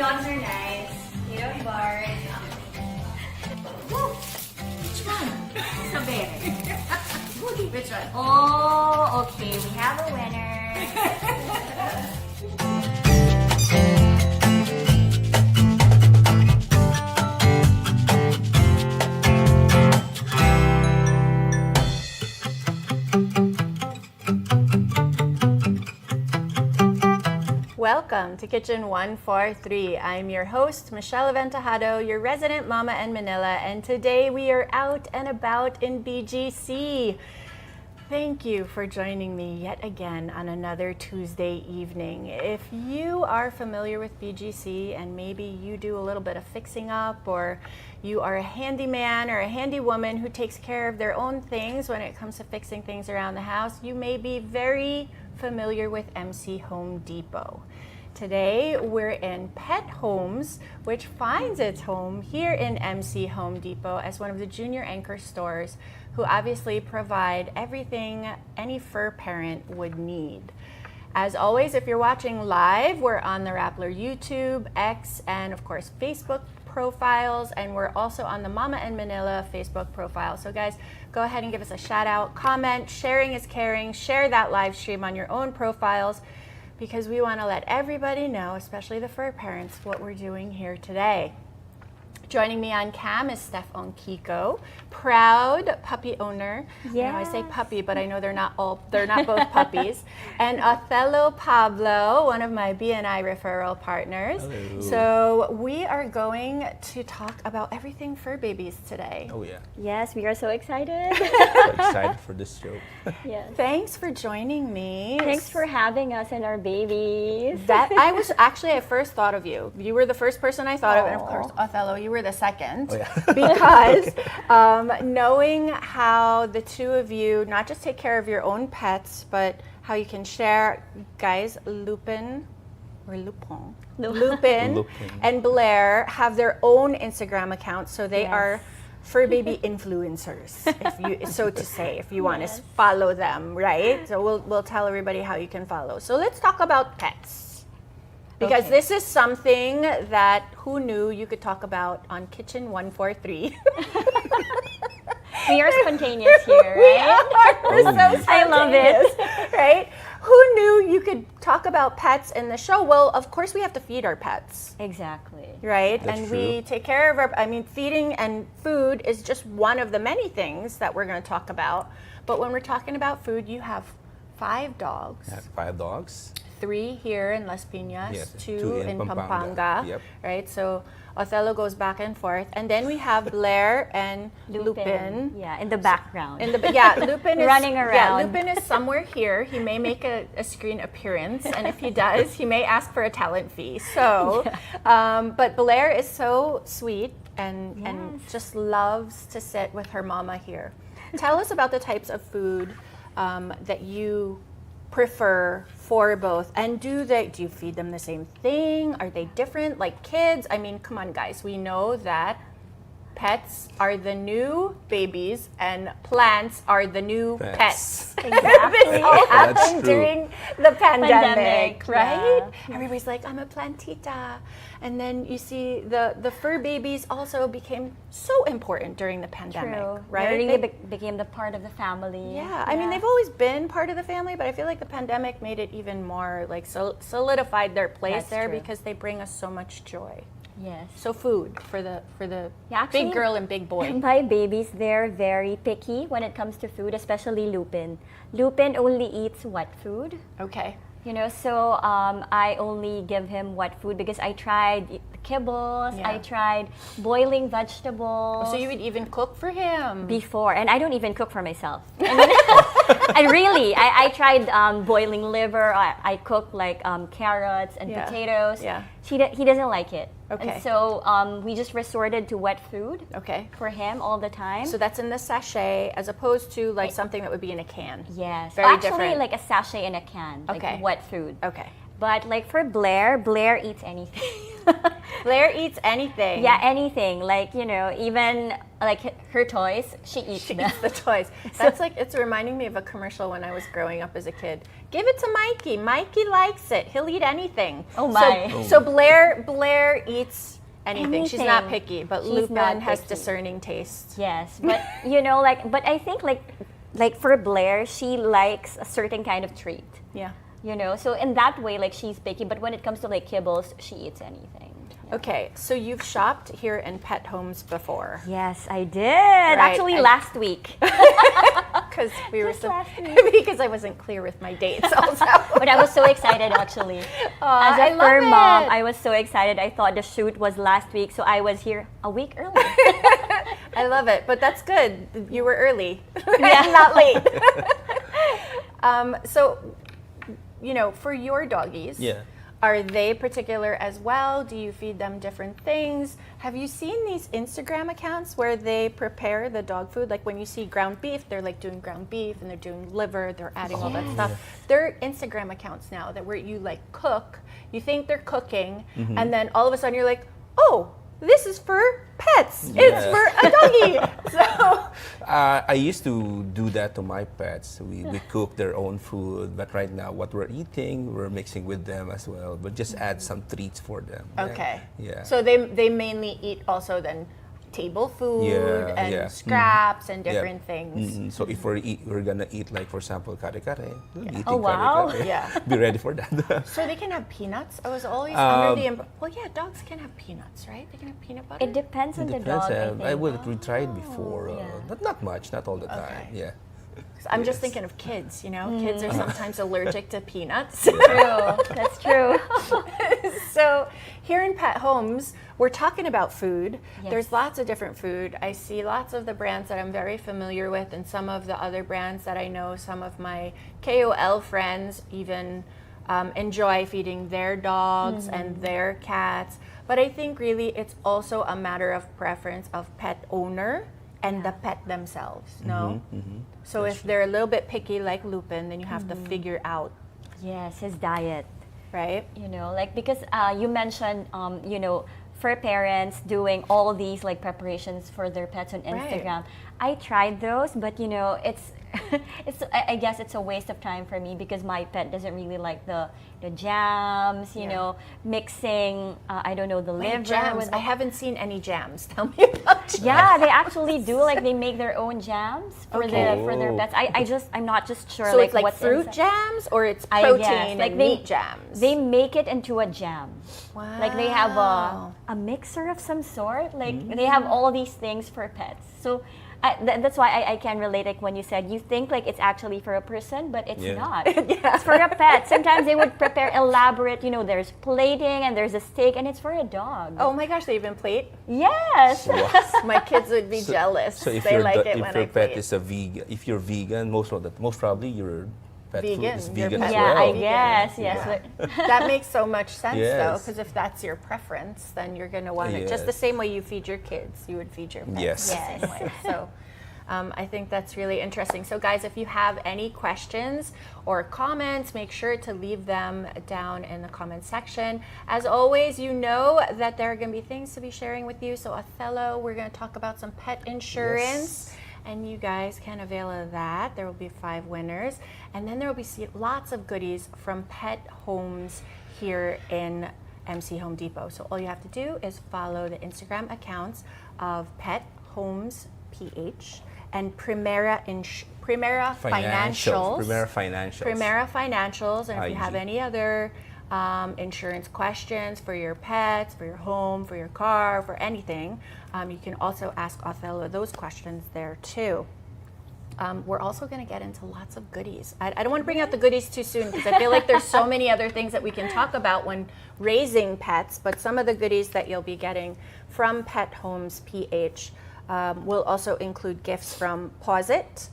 dogs are nice. They don't bark. Which one? Sabi. Which one? Oh, okay. We have a winner. Welcome to Kitchen 143. I'm your host, Michelle Aventajado, your resident mama in Manila, and today we are out and about in BGC. Thank you for joining me yet again on another Tuesday evening. If you are familiar with BGC and maybe you do a little bit of fixing up, or you are a handyman or a handy woman who takes care of their own things when it comes to fixing things around the house, you may be very familiar with MC Home Depot. Today we're in Pethomes, which finds its home here in MC Home Depot as one of the junior anchor stores who obviously provide everything any fur parent would need. As always, if you're watching live, we're on the Rappler YouTube, X, and of course Facebook profiles, and we're also on the Momma in Manila Facebook profile. So guys, go ahead and give us a shout out, comment. Sharing is caring. Share that live stream on your own profiles, because we want to let everybody know, especially the fur parents, what we're doing here today. Joining me on cam is Steph Ongkiko, proud puppy owner. Yeah. I say puppy, but I know they're not both puppies. And Othello Pablo, one of my BNI referral partners. Hello. So we are going to talk about everything fur babies today. Oh yeah, Yes, we are so excited. so excited for this show. Yes. Thanks for joining me. Thanks for having us and our babies. I first thought of you. You were the first person I thought of, and of Aw. course, Othello, you were the second. Oh, yeah. Because knowing how the two of you not just take care of your own pets, but how you can share, guys, Lupin Lupin. and Blair have their own Instagram accounts, so they Yes. are fur baby influencers, if you want to Yes. follow them, right? So we'll tell everybody how you can follow. So let's talk about pets. Because Okay. this is something that who knew you could talk about on Kitchen 143. We are spontaneous here, right? We're so I love it. spontaneous, right? Who knew you could talk about pets in the show? Well, of course we have to feed our pets, Exactly. right? That's and true. we take care of feeding and food is just one of the many things that we're going to talk about. But when we're talking about food, you have 5 dogs. I have 5 dogs. 3 here in Las Piñas, Yes, 2 2 in in Pampanga, Pampanga. Yep. right? So Othello goes back and forth. And then we have Blair and Lupin. Yeah, in the background. Lupin is Running around. Yeah, Lupin is somewhere here. He may make a screen appearance, and if he does, he may ask for a talent fee. So, but Blair is so sweet and Yes. just loves to sit with her mama here. Tell us about the types of food that you prefer for both, and do you feed them the same thing? Are they different, like kids? I mean, come on guys, we know that pets are the new babies and plants are the new pets. Exactly. This all That's happened true. during the pandemic, Pandemic, right? yeah. Everybody's like, I'm a plantita. And then you see the fur babies also became so important during the pandemic, True. right? They really They- became the part of the family. yeah, I mean, they've always been part of the family, but I feel like the pandemic made it even more, like, solidified their place That's there true. because they bring us so much joy. Yes. So food for the Yeah, actually, big girl and big boy. My babies, they're very picky when it comes to food, especially Lupin. Lupin only eats wet food. Okay. You know, so I only give him wet food because I tried kibbles, Yeah. I tried boiling vegetables. So you would even cook for him. Before, and I don't even cook for myself. I mean, I tried boiling liver. I cook like carrots and Yeah. potatoes. Yeah. He doesn't like it. Okay. And so we just resorted to wet food Okay. for him all the time. So that's in the sachet as opposed to like something that would be in a can. yes. Very Actually, different. like a sachet in a can, like Okay. wet food. Okay. But like for Blair eats anything. Blair eats anything. Yeah, anything. Like, even like her toys, she eats She them. eats the toys. That's like, it's reminding me of a commercial when I was growing up as a kid. Give it to Mikey. Mikey likes it. He'll eat anything. Oh my. So Blair eats anything. She's not Anything. picky, but She's Lupin not has picky. discerning taste. Yes, but but I think like for Blair, she likes a certain kind of treat. Yeah. So in that way, like she's picky, but when it comes to like kibbles, she eats anything. Okay, so you've shopped here in Pethomes before. Yes, I did. Actually, last week. Because we were Just so last week. because I wasn't clear with my dates also. But I was so excited actually. As I a love fur mom, it. I was so excited. I thought the shoot was last week, so I was here a week early. I love it, but that's good. You were early, Yeah. not late. So, for your doggies, Yeah. are they particular as well? Do you feed them different things? Have you seen these Instagram accounts where they prepare the dog food? Like when you see ground beef, they're like doing ground beef and they're doing liver, they're adding all that stuff. They're Instagram accounts now that where you like cook, you think they're cooking, and then all of a sudden you're like, oh, this is for pets. It's Yeah. for a doggy. So I used to do that to my pets. We cook their own food, but right now what we're eating, we're mixing with them as well, but just add some treats for them. okay. Yeah. So they mainly eat also then table food Yeah, and yeah. scraps and Yeah. different things. So if we're gonna eat, like for example, kare-kare, we're eating Oh, wow. kare-kare. Yeah. Be ready for that. So they can have peanuts. I was always under the well, yeah, dogs can have peanuts, right? They can have peanut butter. It depends on the dog. I think. I would tried before, yeah. but not much, not all the time. Okay. Yeah. 'Cause I'm just Yes. thinking of kids. Kids are sometimes allergic to peanuts. True. That's true. So here in Pet Homes, we're talking about food. Yes. There's lots of different food. I see lots of the brands that I'm very familiar with and some of the other brands that I know some of my KOL friends even enjoy feeding their dogs and their cats. But I think really it's also a matter of preference of pet owner and the pet themselves, no? So if they're a little bit picky like Lupin, then you have to figure out, Yes, his diet. right? Because you mentioned, for parents doing all these like preparations for their pets on Instagram. I tried those, but it's I guess it's a waste of time for me because my pet doesn't really like the jams, mixing, I don't know, the liver Jams. with I haven't seen any jams. Tell me about jams. yeah, they actually do like they make their own jams for their pets. I'm not just sure So like it's like what's fruit inside. jams or it's I protein guess. Like and they- meat jams? They make it into a jam. Wow. Like they have a mixer of some sort. Like they have all these things for pets. So that's why I can relate. Like when you said you think like it's actually for a person, but it's Yeah. not. It's for a pet. Sometimes they would prepare elaborate. There's plating and there's a steak, and it's for a dog. Oh my gosh, they even plate? Yes. My kids would be jealous. So if they your like it if when your I pet plate. is a vegan, if you're vegan, most probably your pet food Vegan. is Your vegan pet as Yeah, well. I Vegan. guess. Yes. Yeah. but- That makes so much sense though, Yes. because if that's your preference, then you're going to want it. Just Yes. the same way you feed your kids, you would feed your pets Yes. the same way. So I think that's really interesting. So guys, if you have any questions or comments, make sure to leave them down in the comment section. As always, you know that there are going to be things to be sharing with you. So Othello, we're going to talk about some pet insurance. And you guys can avail of that. There will be 5 winners. And then there will be lots of goodies from Pet Homes here in MC Home Depot. So all you have to do is follow the Instagram accounts of Pet Homes PH and Primera Financials. Primera Financials. Primera Financials. And if you have IG. any other insurance questions for your pets, for your home, for your car, for anything, you can also ask Othello those questions there too. We're also going to get into lots of goodies. I don't want to bring out the goodies too soon because I feel like there's so many other things that we can talk about when raising pets, but some of the goodies that you'll be getting from Pet Homes PH will also include gifts from Pause It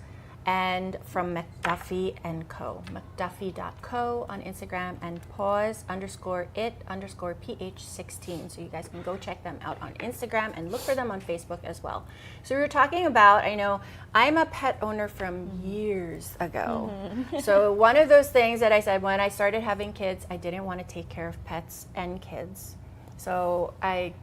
and from McDuffie & Co. McDuffie.co on Instagram and pause_it_ph16. So you guys can go check them out on Instagram and look for them on Facebook as well. So we were talking about, I know I'm a pet owner from years ago. So one of those things that I said when I started having kids, I didn't want to take care of pets and kids. So I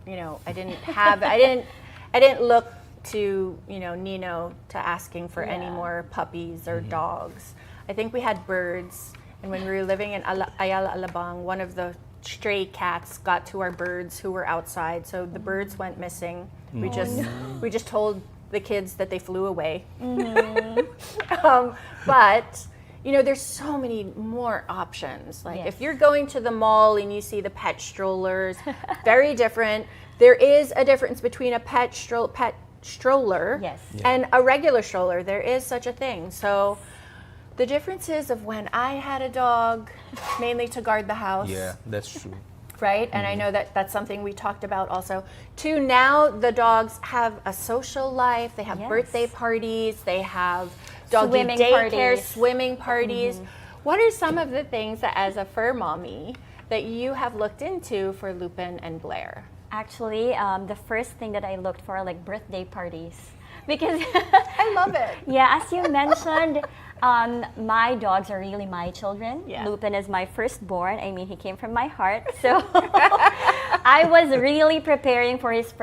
didn't look to, Nino to asking for any more puppies or dogs. I think we had birds, and when we were living in Ayala, Alabang, one of the stray cats got to our birds who were outside, so the birds went missing. We just told the kids that they flew away. But there's so many more options. Like if you're going to the mall and you see the pet strollers, very different. There is a difference between a pet stroller and a regular stroller. There is such a thing. So the differences of when I had a dog, mainly to guard the house. Yeah, that's true. Right? And I know that that's something we talked about also. To now, the dogs have a social life. They have birthday parties. They have doggy Swimming daycare, parties. swimming parties. What are some of the things that, as a fur mommy, that you have looked into for Lupin and Blair? Actually, the first thing that I looked for are like birthday parties. Because I love it. yeah, as you mentioned, my dogs are really my children. Yeah. Lupin is my firstborn. I mean, he came from my heart. So I was really preparing for his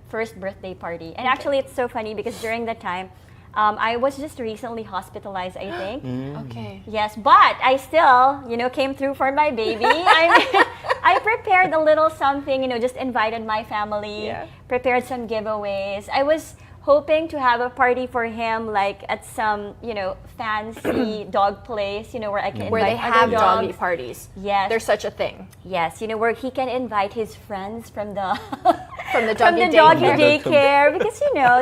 first birthday party. And actually, it's so funny because during that time, I was just recently hospitalized, I think. Okay. Yes, but I still, came through for my baby. I prepared a little something, just invited my family, prepared some giveaways. I was hoping to have a party for him, like at some, fancy dog place, where I can invite Where they have other dogs. doggy parties. Yes. There's such a thing. Yes, where he can invite his friends from the From the from doggy the doggy daycare. daycare because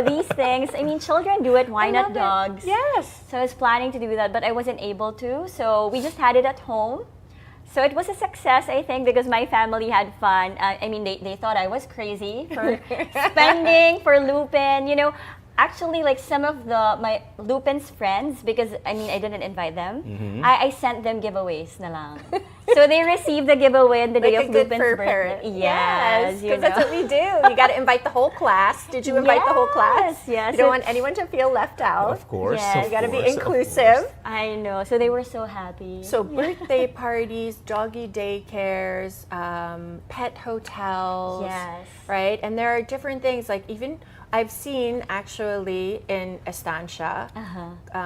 these things. I mean, children do it. Why I not love it. dogs? Yes. So I was planning to do that, but I wasn't able to. So we just had it at home. So it was a success, I think, because my family had fun. I mean, they thought I was crazy for spending for Lupin. Actually, like some of my Lupin's friends, because I didn't invite them. I sent them giveaways na lang. So they received the giveaway on the day Like of a good Lupin's fur birthday. parent. Yes, because that's what we do. You got to invite the whole class. Did you invite the whole class? Yes. You don't want anyone to feel left out. Of course. Yes. of You got to be course, of inclusive. course. I know. So they were so happy. So birthday parties, doggy daycares, pet hotels. Yes. Right? And there are different things, like even I've seen actually in Estancia,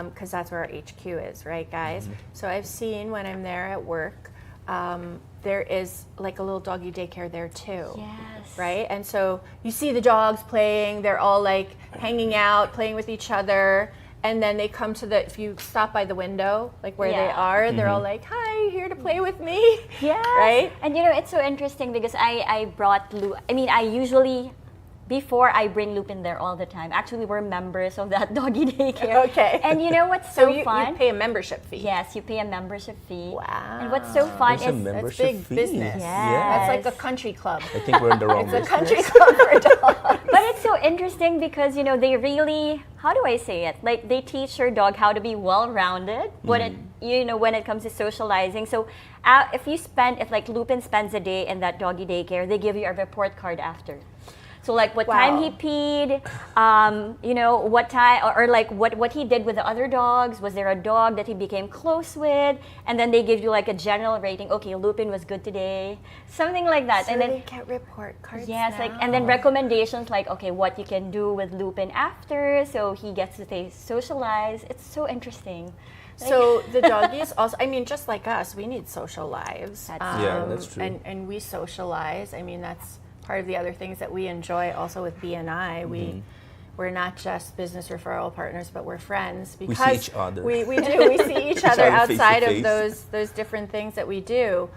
because that's where our HQ is, right, guys? So I've seen when I'm there at work, there is like a little doggy daycare there too. Yes. Right? And so you see the dogs playing, they're all like hanging out, playing with each other. And then they come to if you stop by the window, like where they are, they're all like, hi, here to play with me. Yes. Right? And it's so interesting because I brought I usually, before I bring Lupin there all the time. Actually, we're members of that doggy daycare. Okay. And what's so you fun? pay a membership fee. Yes, you pay a membership fee. Wow. And what's so fun There's a is membership big fee. business. Yeah. That's like a country club. I think we're in the wrong It's a business. country club for dogs. but it's so interesting because they really, how do I say it? Like they teach your dog how to be well-rounded when it comes to socializing. So if like Lupin spends a day in that doggy daycare, they give you a report card after. So like what time he peed, what time, or like what he did with the other dogs. Was there a dog that he became close with? And then they give you like a general rating. Okay, Lupin was good today, something like that. So and then they get report cards. yes, now. like and then recommendations like okay, what you can do with Lupin after, so he gets to socialize. It's so interesting. So the doggies also, just like us, we need social lives. That's true. And we socialize. That's part of the other things that we enjoy also with BNI. We're not just business referral partners, but we're friends because We see each other. We do. We see each other other face to outside of face. those different things that we do.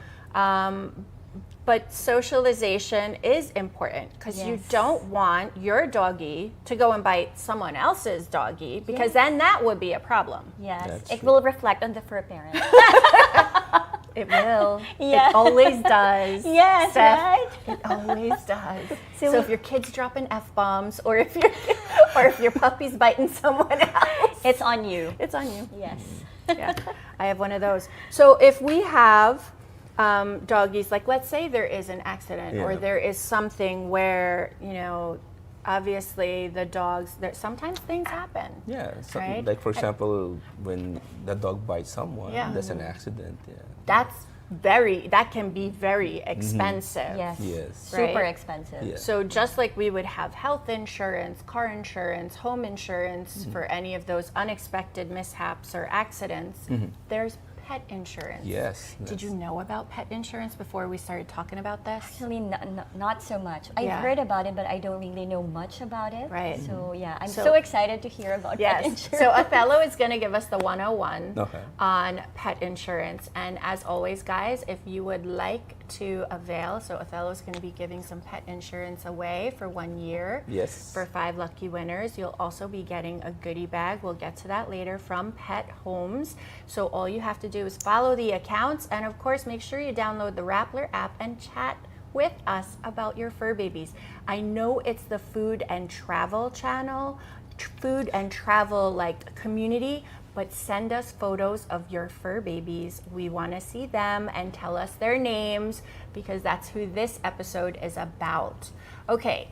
But socialization is important because you Yes. don't want your doggy to go and bite someone else's doggy because then that would be a problem. Yes, That's it true. will reflect on the fur parent. It will. Yeah. It always does. Yes, Steph. right? It always does. So So if your kid's dropping F-bombs or if your puppy's biting someone else, It's on you. it's on you. Yes. Yeah. I have one of those. So if we have doggies, like let's say there is an accident or Yeah. there is something where, obviously the dogs, sometimes things happen. Yeah, Right? like for example, when the dog bites someone, Yeah. that's an accident. Yeah. That's that can be very expensive. Yes. Yes. Right. Super expensive. Yes. So just like we would have health insurance, car insurance, home insurance for any of those unexpected mishaps or accidents, there's pet insurance. Yes. Did you know about pet insurance before we started talking about this? Actually, not so much. I've Yeah. heard about it, but I don't really know much about it. Right. So yeah, I'm So- so excited to hear about pet Yes. insurance. So Othello is going to give us the 101 Okay. on pet insurance. And as always, guys, if you would like to avail, so Othello is going to be giving some pet insurance away for 1 year. Yes. For 5 lucky winners. You'll also be getting a goodie bag. We'll get to that later from Pethomes. So all you have to do is follow the accounts, and of course, make sure you download the Rappler app and chat with us about your fur babies. I know it's the food and travel channel, food and travel like community, but send us photos of your fur babies. We want to see them and tell us their names because that's who this episode is about. Okay,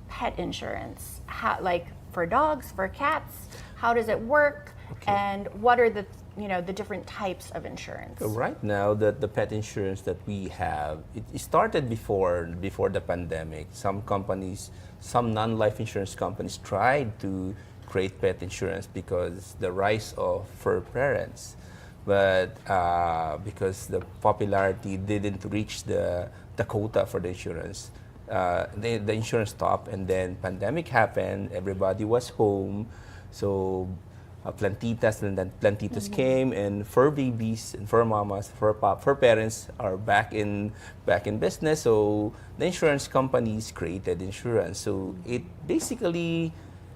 pet insurance. How, like for dogs, for cats, how does it work? Okay. And what are the the different types of insurance? So right now, the pet insurance that we have, it started before the pandemic. Some companies, some non-life insurance companies tried to create pet insurance because the rise of fur parents. But because the popularity didn't reach the quota for the insurance, the insurance stopped, and then pandemic happened, everybody was home. So plantitas and then plantitos came, and fur babies and fur mamas, fur parents are back in business. So the insurance companies created insurance. So it basically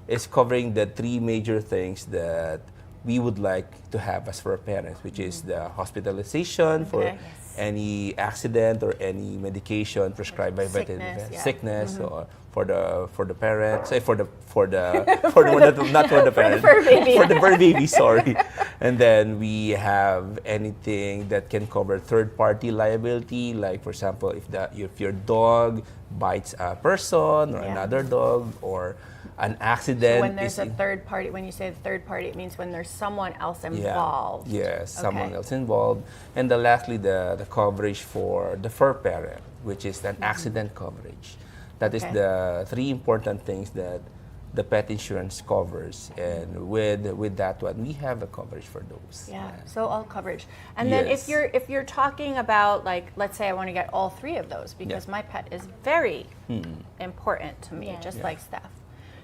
is covering the 3 major things that we would like to have as fur parents, which is the hospitalization for Okay. any accident or any medication prescribed by veterinary Sickness, yeah. sickness, or for the parents, for the one that, not for the parents, fur baby. for the fur baby, sorry. And then we have anything that can cover third-party liability, like for example, if your dog bites a person or Yeah. another dog, or an accident. When there's is a third party, when you say third party, it means when there's someone else involved. Yes, someone Okay. else involved. And lastly, the coverage for the fur parent, which is an accident coverage. That is Okay. the 3 important things that the pet insurance covers. And with that one, we have a coverage for those. Yeah, so all coverage. And then Yes. if you're talking about, like, let's say I want to get all 3 of those because Yeah. my pet is very important to me, Yes. just Yeah. like Steph.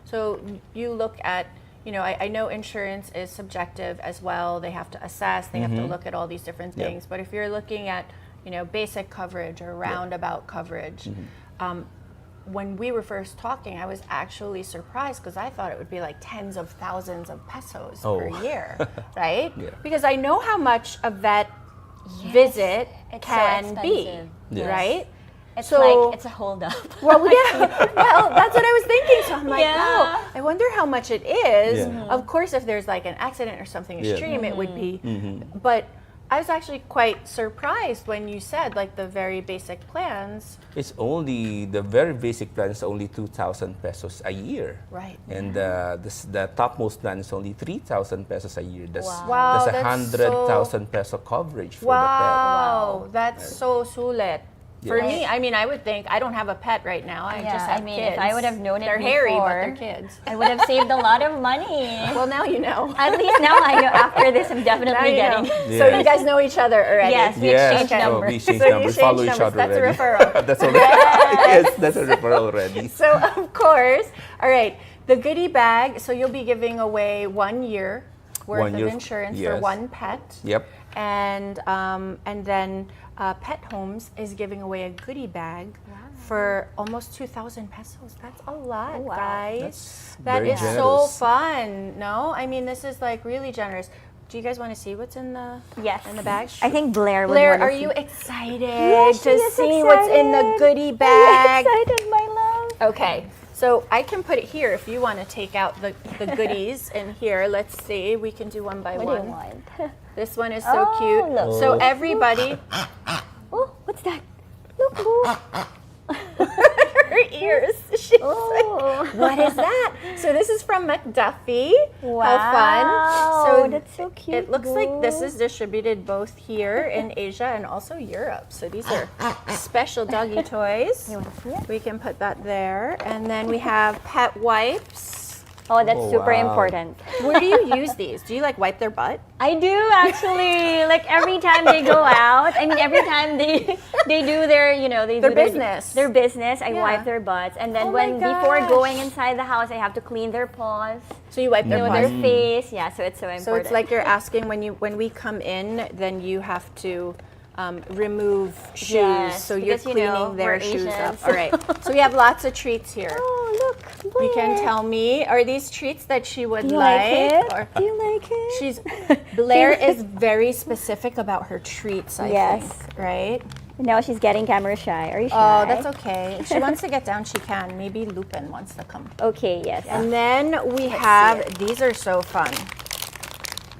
So you look at, I know insurance is subjective as well. They have to assess, they have to look at all these different Yeah. things. But if you're looking at, basic coverage or roundabout coverage, when we were first talking, I was actually surprised because I thought it would be like tens of thousands of pesos per Oh. year, right? Yeah. Because I know how much a vet visit It's so can be, expensive. Yes. right? It's So- like it's a holdup. Well, yeah. Well, that's what I was thinking. So I'm like, Yeah. wow, I wonder how much it is. Yeah. Of course, if there's like an accident or something Yeah. extreme, it would be. But I was actually quite surprised when you said like the very basic plans. It's only, the very basic plan is only 2,000 pesos a year. Right. And the topmost plan is only 3,000 pesos a year. That's, Wow, that's that's 100,000 peso coverage for the Wow, that's so sulit. For Yes. me, I mean, I would think I don't have a pet right now. I Yeah, just I have mean, kids. if I would have known it they're hairy, but before- they're kids. I would have saved a lot of money. Well, now you know. At least now I know. After this, I'm Now definitely you know. getting. So Yes. you guys know each other already. Yes, we Yes. exchanged Oh, numbers. we exchanged So you numbers, exchanged follow each numbers. other That's a already. referral. That's already, yes, that's a referral already. So of course, all right, the goodie bag. So you'll be giving away 1 year worth 1 of year, insurance for yes. one pet. Yep. And then Pethomes is giving away a goodie bag for almost 2,000 pesos. That's a lot, wow. guys. That's That very is so generous. fun. No, I mean this is like really generous. Do you guys want to see what's in the Yes. in the bag? I think Blair would Blair, wanna are see. you excited Yes, she to is see what's in the excited. goodie I'm bag? excited, my love. Okay, so I can put it here if you want to take out the goodies in here. Let's see, we can do one by What do you one. want? This one is so Oh, cute. look. So Oh. everybody, Oh, what's that? Look, her ears. She's Oh. like, what is that? So this is from McDuffie. Wow. How fun. So that's so cute. it looks like this Boo. is distributed both here in Asia and also Europe. So these are special doggy toys. You want to see it? We can put that there. And then we have pet wipes. Oh, that's Oh, super wow. important. Where do you use these? Do you like wipe their butt? I do actually. Like every time they go out, I mean every time they do their, they Their do business. Their business, I Yeah. wipe their butts. And then Oh my before gosh. going inside the house, I have to clean their paws, So you wipe their their butt. face. Yeah, so it's so important. So it's like you're asking when we come in, then you have to remove shoes. Yes, So you're because, cleaning their we're shoes up. Asians. All right. So we have lots of treats here. Oh, look. You can Blair. tell me, are these treats that she would Do you like it? Or Do you like it? she's Blair is very specific about her treats, I Yes. think, right? Now she's getting camera shy. Are you shy? Oh, that's okay. If she wants to get down, she can. Maybe Lupin wants to come. Okay, yes. And then we have, these are so fun.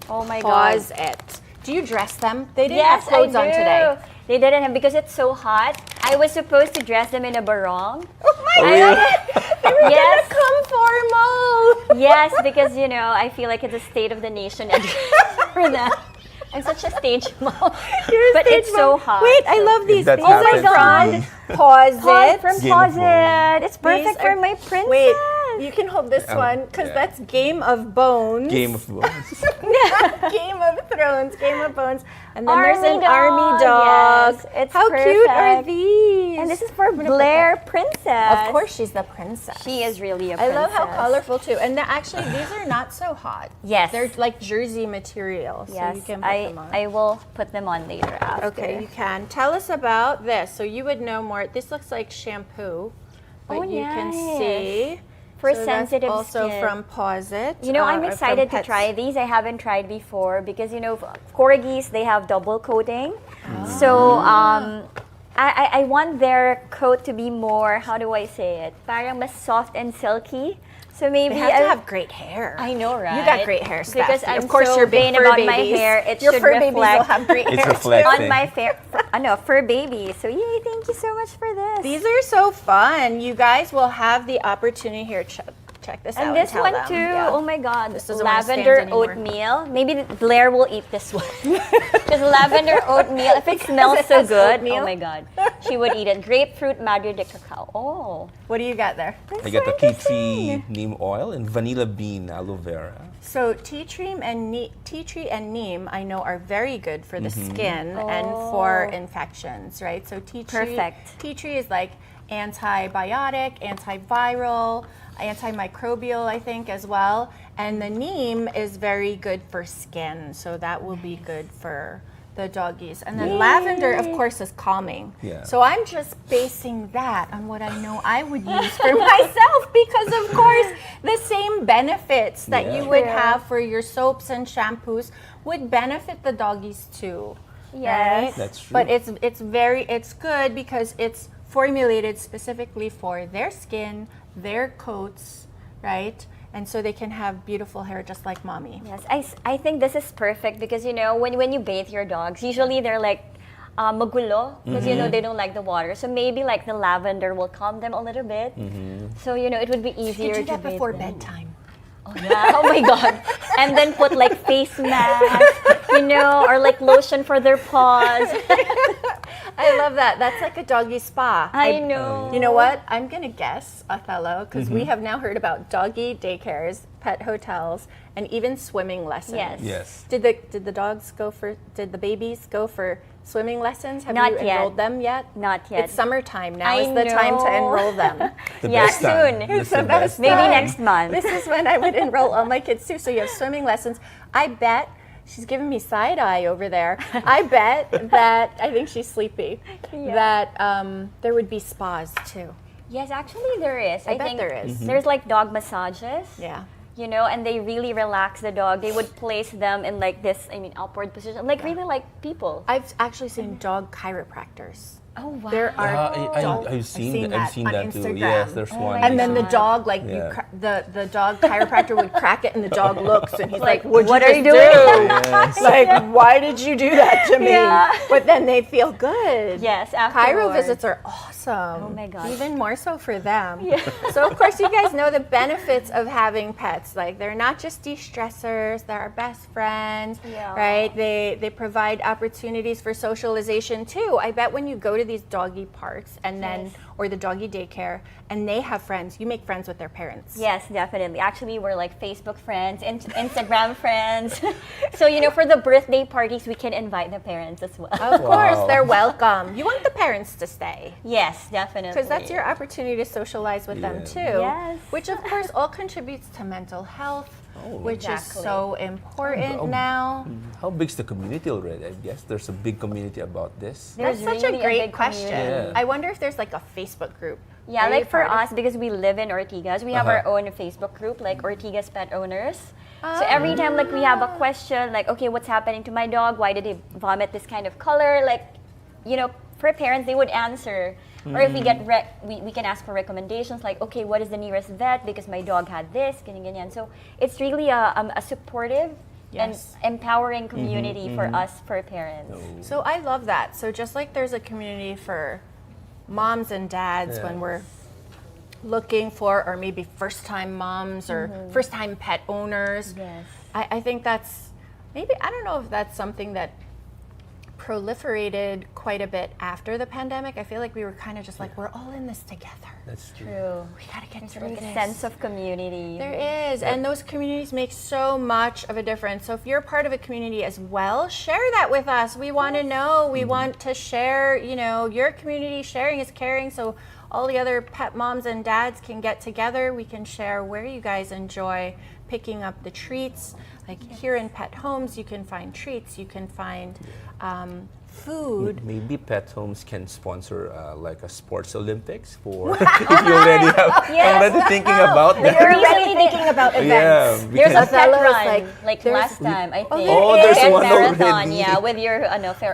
Oh my God. Pause it. Do you dress them? They didn't Yes, have clothes I on do. today. They didn't have, because it's so hot. I was supposed to dress them in a barong. Oh my really? God! They were Yes. gonna come formal. Yes, because I feel like it's a state of the nation for them. I'm such a stage mom. You're a But stage it's so mom. hot. Wait, I love these. That These are happens from to Pause Pause It. from Game of Pause Thrones. It. It's perfect These for are- my princess. Wait, you can hold this one because yeah. that's Game of Bones. Game of Thrones. Game of Thrones, Game of Bones. And then Army there's an dog, army dog. yes, it's How cute are perfect. these? And this is for Blair Princess. Of course, she's the princess. She is really a I princess. love how colorful too. And actually, these are not so hot. Yes. They're like jersey material, so Yes, you can put them on. I will put them on later after. Okay, you can. Tell us about this. So you would know more. This looks like shampoo, but Oh, you can nice. see. For So sensitive that's also skin. from Pause It. I'm from excited to Pets. try these. I haven't tried before because corgis, they have double coating. So I want their coat to be more, how do I say it? Parang mas soft and silky. So maybe They have to have great hair. I know, right? You got great hair, Steph. Because I'm of course, so your big vain fur about babies. my hair. It your should fur babies will reflect have great It's hair. reflecting. on my fur baby. So yay, thank you so much for this. These are so fun. You guys will have the opportunity here. Check this out. And this tell one them. too. Yeah. Oh my God, This doesn't wanna stand lavender anymore. oatmeal. Maybe Blair will eat this one because lavender oatmeal. If it smells it so has good, oatmeal? oh my God, she would eat it. Grapefruit madre de cacao. Oh, What do you got there? I got the tea tree neem oil and vanilla bean aloe vera. So tea tree and neem, I know, are very good for the skin and for infections, right? So tea tree, Perfect. Tea tree is like antibiotic, antiviral, antimicrobial, I think, as well. And the neem is very good for skin, so that will be good for the doggies. And then lavender, of course, is calming. Yeah. So I'm just basing that on what I know I would use for myself because, of course, the same benefits that Yeah. you would True. have for your soaps and shampoos would benefit the doggies too. yes. Right? That's true. But it's good because it's formulated specifically for their skin, their coats, right? And so they can have beautiful hair just like mommy. Yes, I think this is perfect because when you bathe your dogs, usually they're like magulo because they don't like the water. So maybe like the lavender will calm them a little bit. So it would be You easier can do to that bathe before them. bedtime. Oh, yeah. Oh my God. And then put like face mask, or like lotion for their paws. I love that. That's like a doggy spa. I know. You know what? I'm going to guess, Othello, because we have now heard about doggy daycares, pet hotels, and even swimming lessons. Yes. Yes. Did the babies go for swimming lessons? Have Not you yet. enrolled them yet? Not yet. It's summertime. Now I is the time to know. enroll them. The Yeah, best time. soon. That's the the best best Maybe time. next month. This is when I would enroll all my kids too. So you have swimming lessons. I bet she's giving me side eye over there. I bet that I think she's sleepy. Yeah. That there would be spas too. Yes, actually there is. I bet think there is. There's like dog massages. Yeah. And they really relax the dog. They would place them in like this, upward position, like really like people. I've actually seen dog chiropractors. Oh wow. There are I've seen that on too. Instagram. Yes, there's Oh one. my And then the God. dog, like Yeah. the dog chiropractor would crack it, and the dog looks, and he's like, Like, what you are you just doing?" do?" Yes. Like, why did you do that to me? Yeah. But then they feel good. Yes, Chiro afterwards. visits are awesome. Oh my gosh. Even more so for them. Yeah. So of course you guys know the benefits of having pets. Like they're not just de-stressors, they're our best friends, Yeah. right? They provide opportunities for socialization too. I bet when you go to these doggy parks and then Yes. or the doggy daycare and they have friends, you make friends with their parents. Yes, definitely. Actually, we're like Facebook friends, Instagram friends. So, for the birthday parties, we can invite the parents as well. Of course, Wow. they're welcome. You want the parents to stay. Yes, definitely. Because that's your opportunity to socialize with them Yeah. too. Yes. Which of course all contributes to mental health, which Exactly. is so important Oh. now. How big's the community already? I guess there's a big community about this. There's That's such really a a great big question. community. Yeah. I wonder if there's like a Facebook group. Yeah, Are you like for part of- us, because we live in Ortigas, we have Uh-huh. our own Facebook group, like Ortigas Pet Owners. So every time like we have a question, like, okay, what's happening to my dog? Why did he vomit this kind of color? Like, for parents, they would answer. Or if we get we can ask for recommendations, like, okay, what is the nearest vet? Because my dog had this, ganyan, ganyan. So it's really a supportive Yes. and empowering community for us, for parents. So I love that. So just like there's a community for moms and dads Yeah. when we're looking for, or maybe first-time moms or first-time pet owners. Yes. I think that's maybe, I don't know if that's something that proliferated quite a bit after the pandemic. I feel like we were kind of just like, we're all in this together. That's true. True. We gotta get There's through like this. a sense of community. There is, and those communities make so much of a difference. So if you're part of a community as well, share that with us. We want to know. We want to share, your community. Sharing is caring. So all the other pet moms and dads can get together. We can share where you guys enjoy picking up the treats. Like here in Pethomes, you can find treats. You can find food. Maybe Pethomes can sponsor like a sports Olympics for if you already have already thinking about that. You're already thinking about events. Yeah, There's a because- pet Othello's run, like there's- last time, I think. Oh, there's Pet one marathon, already. yeah, with your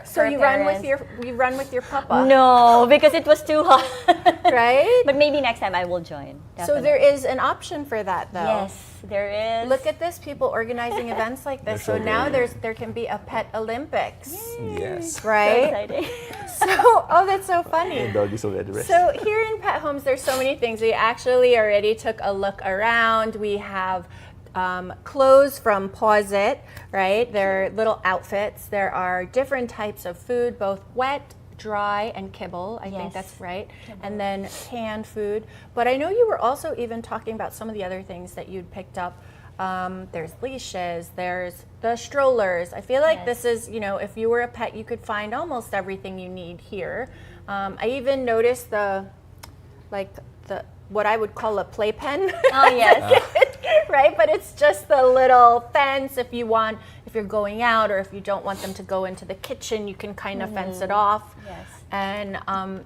So you run with your papa, No, because it was too hot. right? But maybe next time I will join. So there is an option for that, though. Yes, there is. Look at this, people organizing events like this. They're So so now great. there can be a pet Olympics, Yes. So right? exciting. So, that's so The funny. dog is already resting. So here in Pethomes, there's so many things. We actually already took a look around. We have clothes from Pause It, right? They're little outfits. There are different types of food, both wet, dry, and kibble. I think Yes. that's right. And then canned food. But I know you were also even talking about some of the other things that you'd picked up. There's leashes, there's the strollers. I feel like Yes. this is, if you were a pet, you could find almost everything you need here. I even noticed what I would call a playpen. Oh, yes. Right, but it's just the little fence. If you're going out, or if you don't want them to go into the kitchen, you can kind of fence it off. Yes. And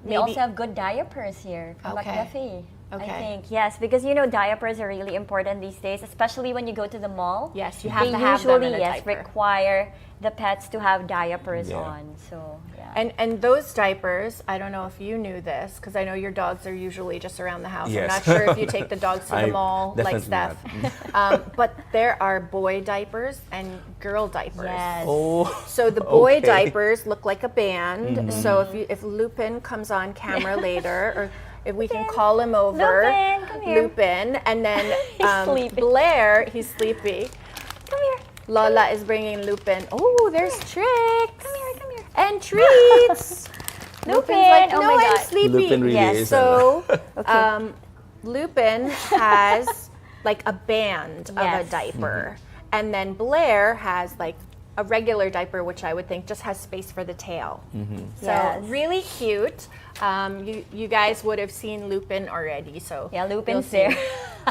We maybe also have good diapers here from Okay. McDuffie. Okay. I think, yes, because diapers are really important these days, especially when you go to the mall. Yes, you have they to have them usually in a diaper. require the pets to have diapers Yeah. on. So yeah. and those diapers, I don't know if you knew this, because I know your dogs are usually just around the house. I'm Yes. not sure if you take the dogs to the mall like definitely Steph. not. But there are boy diapers and girl diapers. Yes. Oh, So the boy Okay. diapers look like a band. So if Lupin comes on camera later, or if we can call him over, Lupin, come here. Lupin, and then He's sleepy. Blair, he's sleepy. Come here. Lola is bringing Lupin. Oh, there's tricks. Come here, come here. And treats. Lupin, Lupin's like, oh no, my I'm God. sleepy. Lupin really Yes, is. So, Lupin has like a band of a Yes. diaper, and then Blair has like a regular diaper, which I would think just has space for the tail. So Yes. really cute. You guys would have seen Lupin already, so Yeah, you'll Lupin's see. there.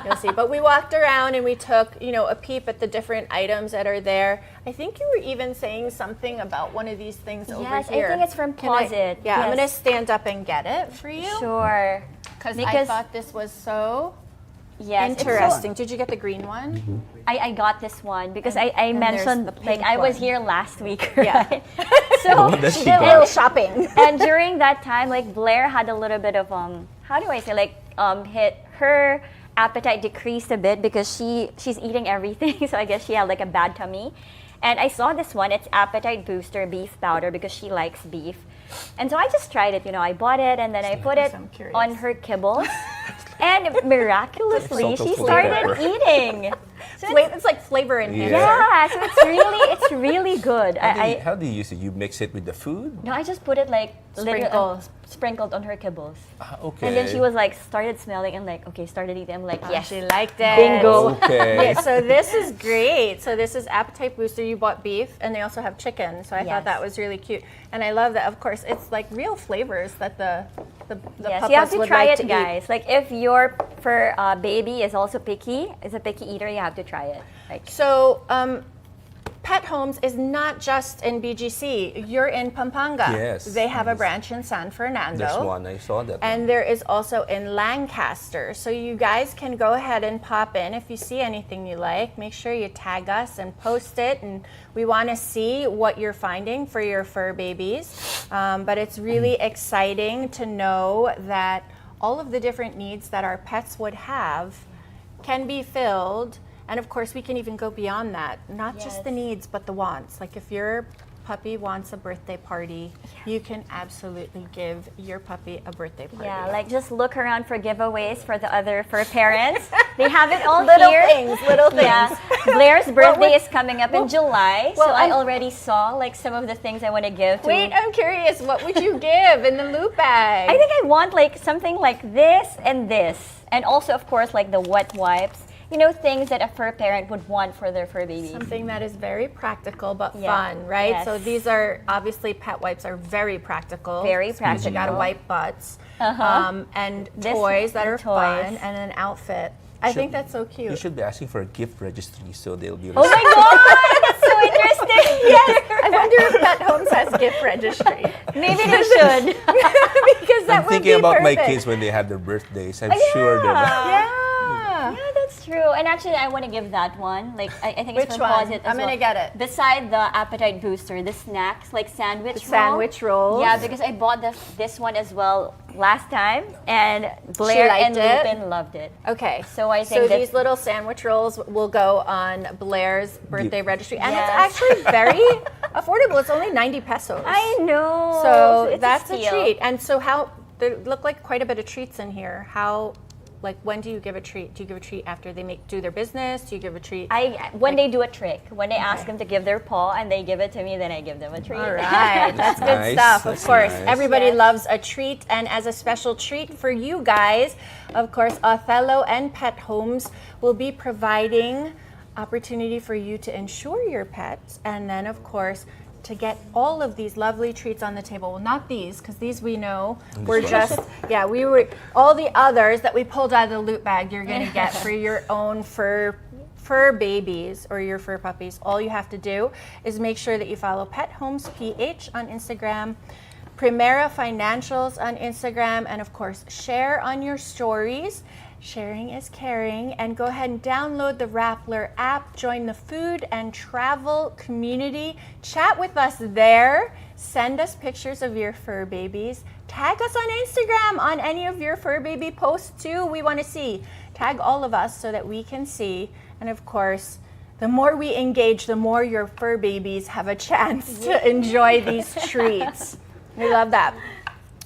You'll see. But we walked around and we took, a peep at the different items that are there. I think you were even saying something about one of these things over Yes, I here. think it's from Can I- Pause It. Yeah, I'm Yes. gonna stand up and get it for you. Sure. Because I thought this was so Yes, it's so- Interesting. Did you get the green one? I got this one because And- I and there's mentioned the like pink I was one. here last week, Yeah. right? So That she Did a got. little shopping. and during that time, like Blair had a little bit of how do I say, like hit her appetite decreased a bit because she's eating everything, so I guess she had like a bad tummy. And I saw this one, it's appetite booster beef powder because she likes beef. And so I just tried it, I bought it and then I put it I'm curious. on her kibbles. And miraculously, Salt of she full started pepper. eating. So it's, It's like flavor enhancer. yeah, so it's really good. How do you use it? You mix it with the food? No, I just put it like Sprinkled. sprinkled on her kibbles. Okay. And then she was like, started smelling and like, okay, started eating. I'm like, yes. She liked it. Bingo. Okay. Yeah, so this is great. So this is appetite booster. You bought beef, and they also have chicken. So I thought Yes. that was really cute, and I love that. Of course, it's like real flavors that the Yes, papas you have to would try like it, to eat. guys. Like if your fur baby is also picky, is a picky eater, you have to try it. Like So, Pethomes is not just in BGC. You're in Pampanga. Yes. They have a branch in San Fernando. There's one, I saw that. And there is also in Lancaster. So you guys can go ahead and pop in if you see anything you like. Make sure you tag us and post it. And we want to see what you're finding for your fur babies. But it's really exciting to know that all of the different needs that our pets would have can be filled. And of course, we can even go beyond that. Not just the Yes. needs, but the wants. Like if your puppy wants a birthday party, you can absolutely give your puppy a birthday party. yeah, like just look around for giveaways for the other fur parents. They have it all little here. little things. Yeah, Blair's birthday what- is coming up in July, so well, I I'm- already saw like some of the things I want to give to. Wait, I'm curious. What would you give in the loot bag? I think I want like something like this, and also of course like the wet wipes. Things that a fur parent would want for their fur babies. something that is very practical but Yeah. fun, right? Yes. So these are obviously pet wipes are very practical. Very You gotta practical. wipe butts. And This- toys that are toys. fun, and an outfit. I think that's so You cute. should be asking for a gift registry so they'll be. Oh my god, that's so interesting. Yes, I wonder if Pethomes has gift registry. Maybe they should. Because that I'm would thinking be about my perfect. kids when they have their birthdays. I'm sure they're. Yeah. Yeah, that's true. And actually, I want to give that one. Like, I think it's Which from one? Posit as I'm gonna well. get it. Beside the appetite booster, the snacks, like sandwich roll. Sandwich rolls. Yeah, because I bought this one as well last time, and Blair liked and it? Lupin loved it. Okay. So I think that- these little sandwich rolls will go on Blair's birthday registry, and Yes. it's actually very affordable. It's only 90 pesos. I know. So it's that's a steal. treat. And so how there look like quite a bit of treats in here. How, like, when do you give a treat? Do you give a treat after they do their business? Do you give a treat? When they do a trick, when they ask them to give their paw and they give it to me, then I give them a treat. All right, that's good Nice, stuff. Of that's course, nice. everybody Yes. loves a treat, and as a special treat for you guys, of course, Othello and Pethomes will be providing opportunity for you to insure your pets, and then of course to get all of these lovely treats on the table. Well, not these, because these we know were just we were all the others that we pulled out of the loot bag. You're gonna get for your own fur babies or your fur puppies. All you have to do is make sure that you follow Pethomes PH on Instagram, Primera Financials on Instagram, and of course share on your stories. Sharing is caring, and go ahead and download the Rappler app, join the food and travel community, chat with us there, send us pictures of your fur babies, tag us on Instagram on any of your fur baby posts too. We want to see. Tag all of us so that we can see, and of course, the more we engage, the more your fur babies have a chance to enjoy these treats. We love that.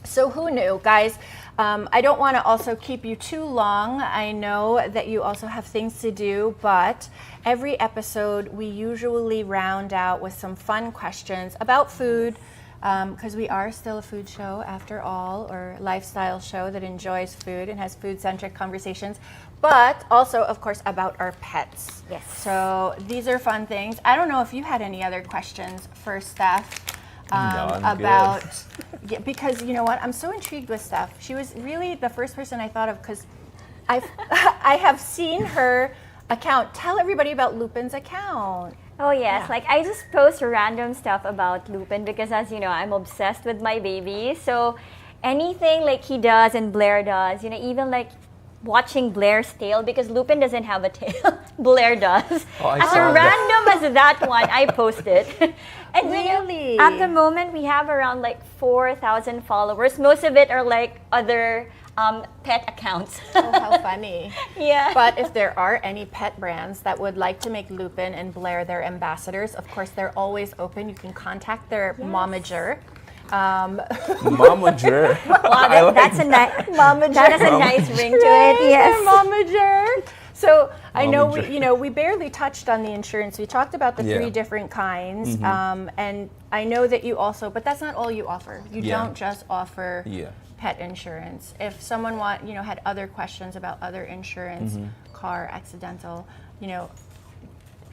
So who knew, guys? I don't want to also keep you too long. I know that you also have things to do, but every episode we usually round out with some fun questions about food, because we are still a food show after all, or lifestyle show that enjoys food and has food-centric conversations, but also, of course, about our pets. Yes. So these are fun things. I don't know if you had any other questions for Steph. No, I'm good. About because you know what, I'm so intrigued with Steph. She was really the first person I thought of because I have seen her account. Tell everybody about Lupin's account. Oh yes, Yeah. like I just post random stuff about Lupin because as you know, I'm obsessed with my baby. So anything like he does and Blair does, even like watching Blair's tail because Lupin doesn't have a tail. Blair does. Oh, I as saw that. random as that one, I posted. And Really? at the moment, we have around like 4,000 followers. Most of it are like other pet accounts. Oh, how funny. Yeah. But if there are any pet brands that would like to make Lupin and Blair their ambassadors, of course, they're always open. You can contact their momager. Momager. Wow, that's a nice that has a nice ring to it. Yes. Momager. So I know Momager. we barely touched on the insurance. We talked about the Yeah. 3 different kinds, and I know that you also, but that's not all you offer. You Yeah. don't just offer Yeah. pet insurance. If someone had other questions about other insurance, car, accidental,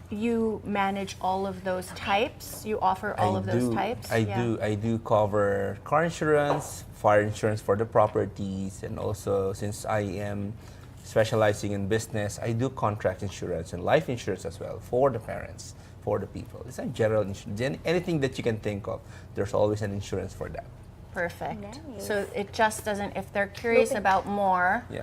you manage all of those types. You offer all of those types. I do cover car insurance, fire insurance for the properties, and also since I am specializing in business, I do contract insurance and life insurance as well for the parents, for the people. It's a general insurance. Anything that you can think of, there's always an insurance for that. Perfect. Nice. So it just doesn't, if they're curious about more, Yeah.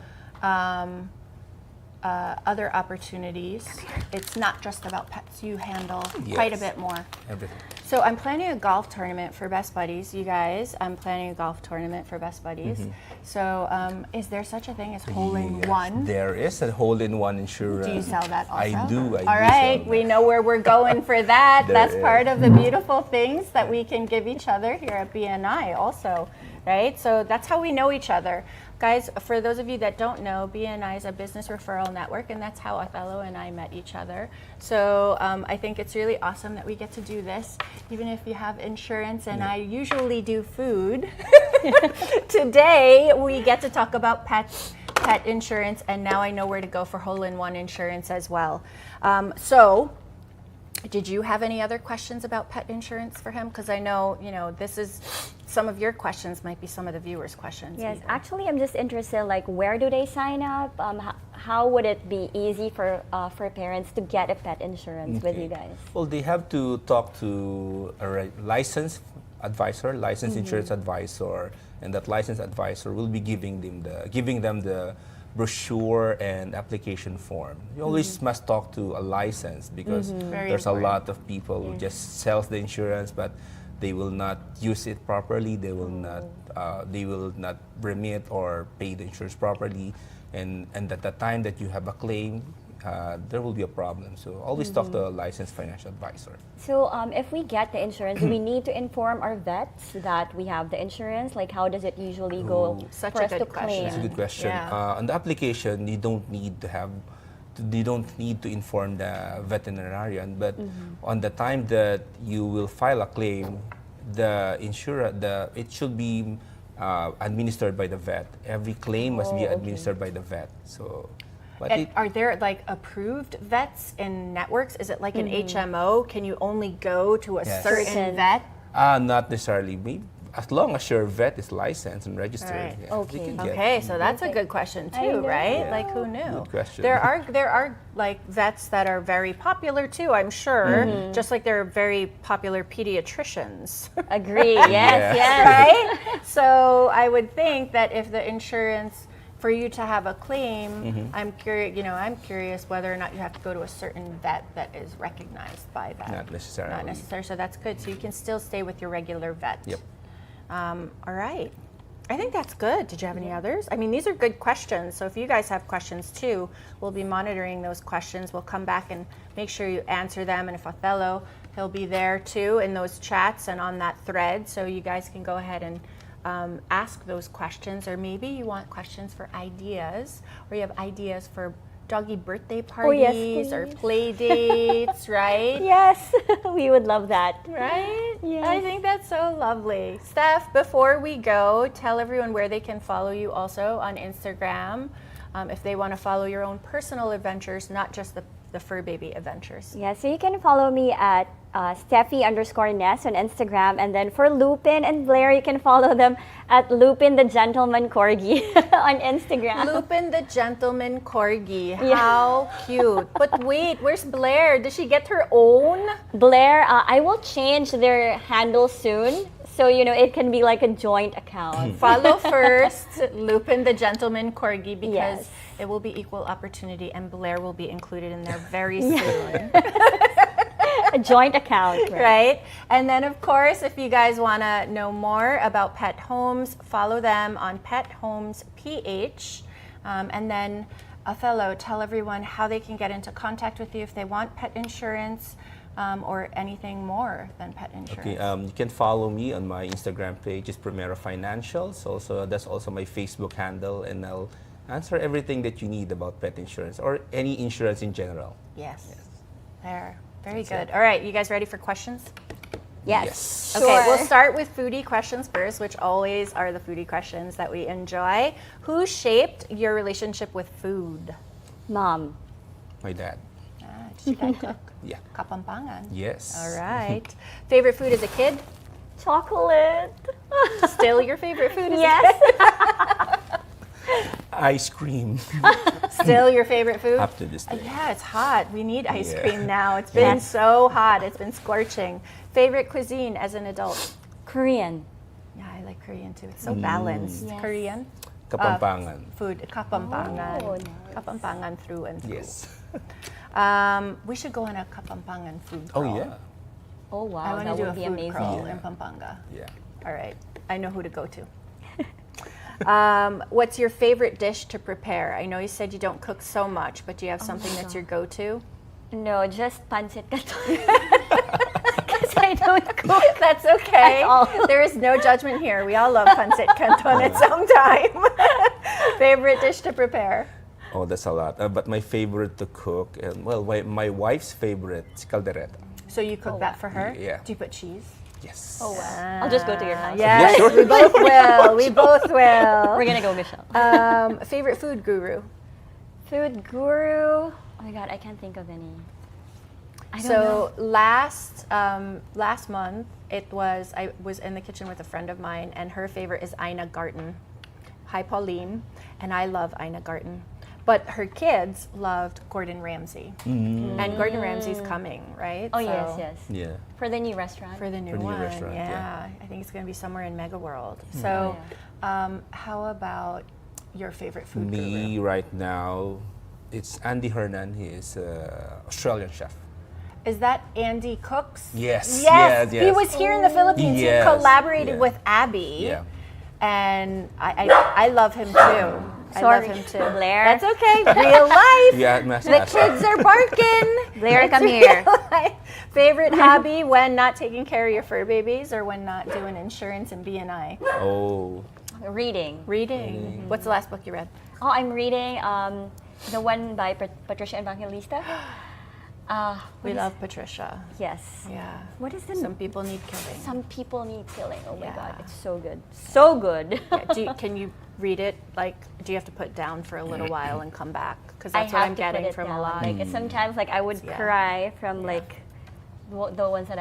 other opportunities, it's not just about pets. You handle quite a Yes. bit more. Everything. So I'm planning a golf tournament for Best Buddies, you guys. I'm planning a golf tournament for Best Buddies. So is there such a thing as hole-in-one? There is a hole-in-one insurance. Do you sell that also? I do. All right, we know where we're going for that. There That's is. part of the beautiful things that we can give each other here at BNI also, right? So that's how we know each other. Guys, for those of you that don't know, BNI is a business referral network, and that's how Othello and I met each other. So I think it's really awesome that we get to do this, even if you have insurance, and I usually do food. Today, we get to talk about pets, pet insurance, and now I know where to go for hole-in-one insurance as well. So, did you have any other questions about pet insurance for him? Because I know, this is some of your questions might be some of the viewers' questions. Yes, even. actually, I'm just interested. Like, where do they sign up? How would it be easy for parents to get a pet insurance with you guys? Well, they have to talk to a licensed advisor, licensed insurance advisor, and that licensed advisor will be giving them the brochure and application form. You always must talk to a license because Very there's important. a lot of people who just sells the insurance, but they will not use it properly. They will not remit or pay the insurance properly, and at the time that you have a claim, there will be a problem. So always talk to a licensed financial advisor. So, if we get the insurance, do we need to inform our vets that we have the insurance? Like, how does it usually go Such for a us to good question. claim? That's a good question. Yeah. On the application, you don't need to inform the veterinarian, but on the time that you will file a claim, it should be administered by the vet. Every claim must be administered by the vet. So, but And are there like approved vets in networks? Is it like an HMO? Can you only go to a Yes. certain Certain. vet? not necessarily. Maybe as long as your vet is licensed and registered. Right. Yeah, Okay. they can get Okay, so that's a good question I too, know. right? Yeah. Like who knew? Good question. There are like vets that are very popular too, I'm sure. Just like there are very popular pediatricians. Agree. Yes, Yeah. yes. Right? So I would think that if the insurance for you to have a claim, I'm curious whether or not you have to go to a certain vet that is recognized by that. Not necessarily. Not necessarily. So that's good. So you can still stay with your regular vet. Yep. All right. I think that's good. Did you have any others? I mean, these are good questions. So if you guys have questions too, we'll be monitoring those questions. We'll come back and make sure you answer them. And if Othello, he'll be there too in those chats and on that thread. So you guys can go ahead and ask those questions. Or maybe you want questions for ideas, or you have ideas for doggy birthday parties yes, or please. play dates, right? Yes, we would love that. Right? Yes. I think that's so lovely. Steph, before we go, tell everyone where they can follow you also on Instagram if they want to follow your own personal adventures, not just the fur baby adventures. Yeah, so you can follow me at Steffi_Ness on Instagram, and then for Lupin and Blair, you can follow them at Lupin the Gentleman Corgi on Instagram. Lupin the Gentleman Corgi. How cute. But wait, where's Blair? Does she get her own? Blair, I will change their handle soon. So, it can be like a joint account. Follow first Lupin the Gentleman Corgi because Yes. it will be equal opportunity and Blair will be included in there very soon. A joint account. Right? And then, of course, if you guys want to know more about Pethomes, follow them on Pethomes PH. And then, Othello, tell everyone how they can get into contact with you if they want pet insurance or anything more than pet insurance. Okay, you can follow me on my Instagram page, it's Primera Financials. Also, that's also my Facebook handle, and I'll answer everything that you need about pet insurance or any insurance in general. Yes. There. Very That's good. it. All right, you guys ready for questions? Yes. Okay, Sure. we'll start with foodie questions first, which always are the foodie questions that we enjoy. Who shaped your relationship with food? Mom. My dad. Did your dad cook? Yeah. Kapampangan. Yes. All right. Favorite food as a kid? Chocolate. Still your favorite food as a Yes. kid? Ice cream. Still your favorite food? Up to this day. Yeah, it's hot. We need ice Yeah. cream now. It's been Yes. so hot. It's been scorching. Favorite cuisine as an adult? Korean. Yeah, I like Korean too. It's so balanced. Yes. Korean? Kapampangan. Food, Kapampangan. Oh, nice. Kapampangan through and through. Yes. We should go on a Kapampangan food Oh, crawl. yeah. Oh, I wow. want That to do would a be food amazing. crawl Yeah. in Pampanga. Yeah. All right, I know who to go to. What's your favorite dish to prepare? I know you said you don't cook so much, but do you have something that's your go-to? No, just pancit canton. Because I don't cook. That's okay. At all. There is no judgment here. We all love pancit canton at some time. Favorite dish to prepare? Oh, that's a lot. But my favorite to cook, and well, my wife's favorite is caldereta. So you cook that for her? Yeah. Do you put cheese? Yes. Oh, wow. I'll just go to your house. Yes, Yeah, sure. we both will. We both will. We're going to go, Michelle. Favorite food guru? Food guru. Oh my God, I can't think of any. I don't So know. last month I was in the kitchen with a friend of mine, and her favorite is Ina Garten. Hi, Pauline, and I love Ina Garten. But her kids loved Gordon Ramsay, and Gordon Ramsay's coming, right? Oh, So- yes, yes. Yeah. For the new restaurant. For the new For the new one, restaurant, yeah. yeah. I think it's going to be somewhere in Mega World. Oh, So, how about your favorite food Me guru? right now, it's Andy Hernan. He is an Australian chef. Is that Andy Cooks? Yes, Yes. yes, He yes. was here in the Philippines. Yes, He collaborated yeah. with Abby. Yeah. And I love him too. I love Sorry, him too. Blair. That's okay. Real life. Yeah, must The ask. kids are barking. Blair, It's come real here. life. Favorite hobby when not taking care of your fur babies or when not doing insurance and B&I? Oh, Reading. Reading. What's the last book you read? Oh, I'm reading the one by Patricia Evangelista. We love Patricia. Yes. Yeah. What is the Some people need killing. Some people need killing. Oh my Yeah. God, it's so good. So good. Yeah, can you read it? Like, do you have to put down for a little while and come back? Because that's I what have I'm to put getting it from down. a lot. Like sometimes, like I would Yeah. cry from Yeah. like the ones that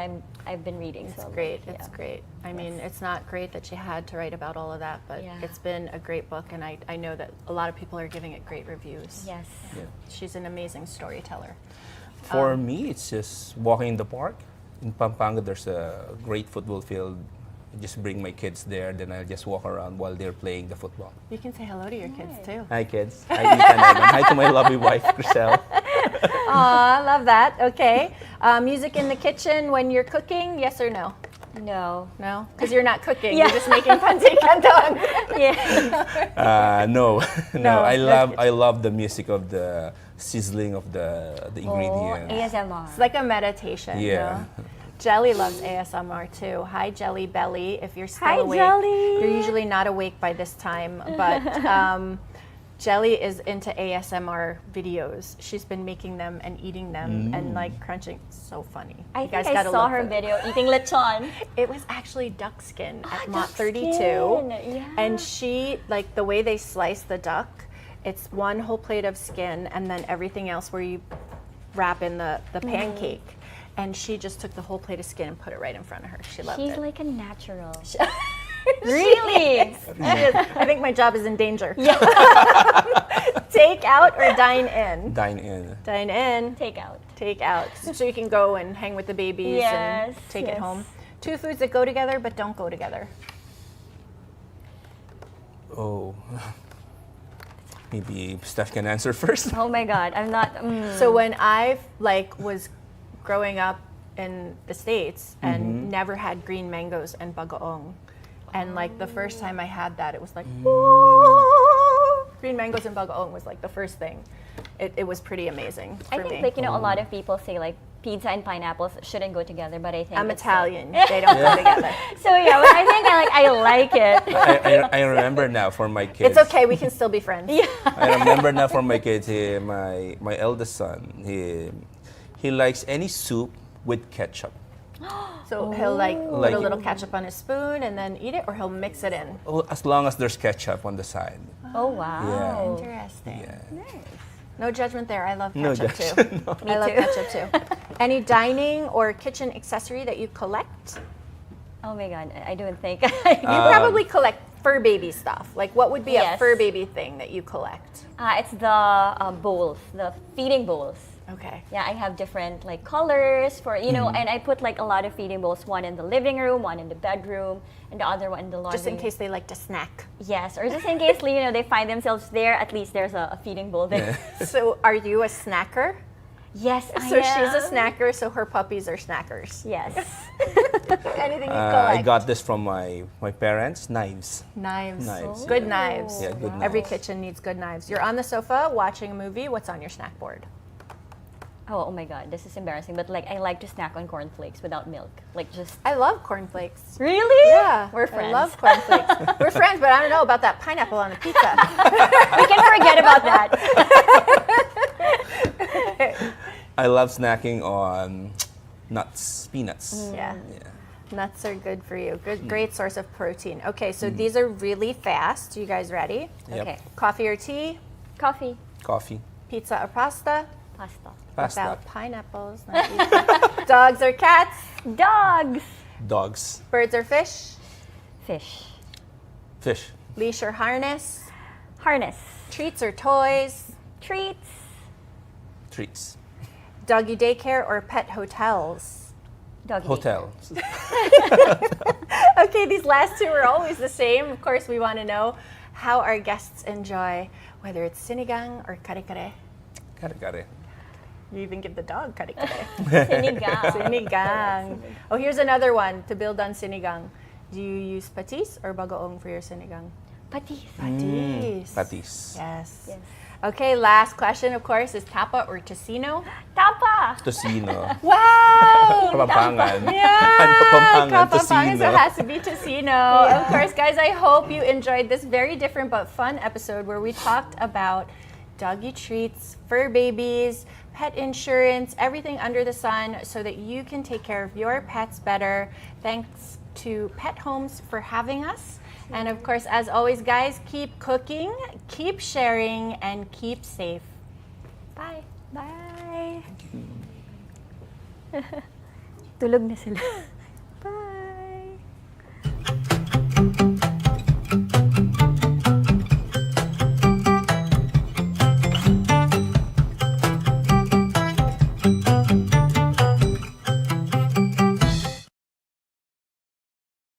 I've been reading. It's so I'm great. like, It's yeah. great. I mean, it's not great that she had to write about all of that, but Yeah. it's been a great book, and I know that a lot of people are giving it great reviews. Yes. yeah. She's an amazing storyteller. For me, it's just walking in the park. In Pampanga, there's a great football field. I just bring my kids there, then I'll just walk around while they're playing the football. You can say hello to your kids too. Hi, kids. Hi, Ethan. Evan. Hi to my lovely wife, Chriselle. Aw, love that. Okay. Music in the kitchen when you're cooking, yes or no? No. No? Because you're not cooking. Yeah. You're just making pancit canton. Yeah. No, No, I no love the music of the sizzling of the ingredients. ASMR. It's like a meditation. Yeah. No? Jelly loves ASMR too. Hi, Jelly Belly. If you're still Hi, awake, Jelly. you're usually not awake by this time, but Jelly is into ASMR videos. She's been making them and eating them and like crunching. So funny. I You think guys I gotta saw look her for it. video eating lechon. It was actually duck skin at Mott duck 32. skin, yeah. And she, like the way they slice the duck, it's one whole plate of skin and then everything else where you wrap in the pancake. And she just took the whole plate of skin and put it right in front of her. She loved She's it. like a natural. Really? I think my job is in danger. Take out or dine in? Dine in. Dine in. Take out. Take out. So you can go and hang with the babies Yes, and take it yes. home. Two foods that go together but don't go together. Oh, maybe Steph can answer first. Oh my God, I'm not. So when I was growing up in the States and never had green mangoes and bagoong, and the first time I had that, it was like, whoa! Green mangoes and bagoong was like the first thing. It was pretty amazing for I think me. a lot of people say like pizza and pineapples shouldn't go together, but I think I'm it's Italian. They don't go together. So yeah, but I think I like it. I remember now for my kids. It's okay. We can still be friends. Yeah. I remember now for my kids. My eldest son, he likes any soup with ketchup. So he'll put Like- a little ketchup on his spoon and then eat it, or he'll mix it in. Oh, as long as there's ketchup on the side. Oh wow. Interesting. Yeah. Nice. No judgment there. I love No ketchup judgment, too. Me I love too. ketchup too. Any dining or kitchen accessory that you collect? Oh my God, I don't think. You probably collect fur baby stuff. Like, what would be a Yes. fur baby thing that you collect? It's the bowls, the feeding bowls. Okay. Yeah, I have different colors for and I put a lot of feeding bowls. One in the living room, one in the bedroom, and the other one in the laundry. Just in case they like to snack. Yes, or just in case they find themselves there. At least there's a feeding bowl there. So, are you a snacker? Yes, I So am. she's a snacker, so her puppies are snackers. Yes. Anything you I collect? got this from my parents. Knives. Knives. Knives, Good yeah. knives. Yeah, good knives. Every kitchen needs good knives. You're on the sofa watching a movie. What's on your snack board? Oh my God, this is embarrassing. But I like to snack on cornflakes without milk. Just I love cornflakes. really. Yeah, we're friends. I love cornflakes. We're friends, but I don't know about that pineapple on the pizza. We can forget about that. I love snacking on nuts, peanuts. Yeah. Yeah. Nuts are good for you. Great source of protein. Okay, so these are really fast. You guys ready? Yep. Okay. Coffee or tea? Coffee, Coffee, Pizza or pasta? pasta, pasta, Without pineapples. Not easy. Dogs or cats? dogs, dogs, Birds or fish? fish, fish, Leash or harness? harness, Treats or toys? treats, treats, Doggy daycare or pet hotels? doggy. hotel. Okay, these last two are always the same. Of course, we want to know how our guests enjoy, whether it's sinigang or kare-kare. Got it. You even give the dog kare-kare. Sinigang. Sinigang. Oh, here's another one to build on sinigang. Do you use patis or bagoong for your sinigang? Patis. Patis. Patis. Yes. Yes. Okay, last question, of course, is tapa or tocino? Tapa. Tocino. Wow! Kapampangan. Yeah, Kapampangan, Kapampangan, so it tocino. has to be tocino. Of course, guys, I hope you enjoyed this very different but fun episode where we talked about doggy treats, fur babies, pet insurance, everything under the sun so that you can take care of your pets better. Thanks to Pethomes for having us. And of course, as always, guys, keep cooking, keep sharing, and keep safe. Bye. Bye. Tulog na sila.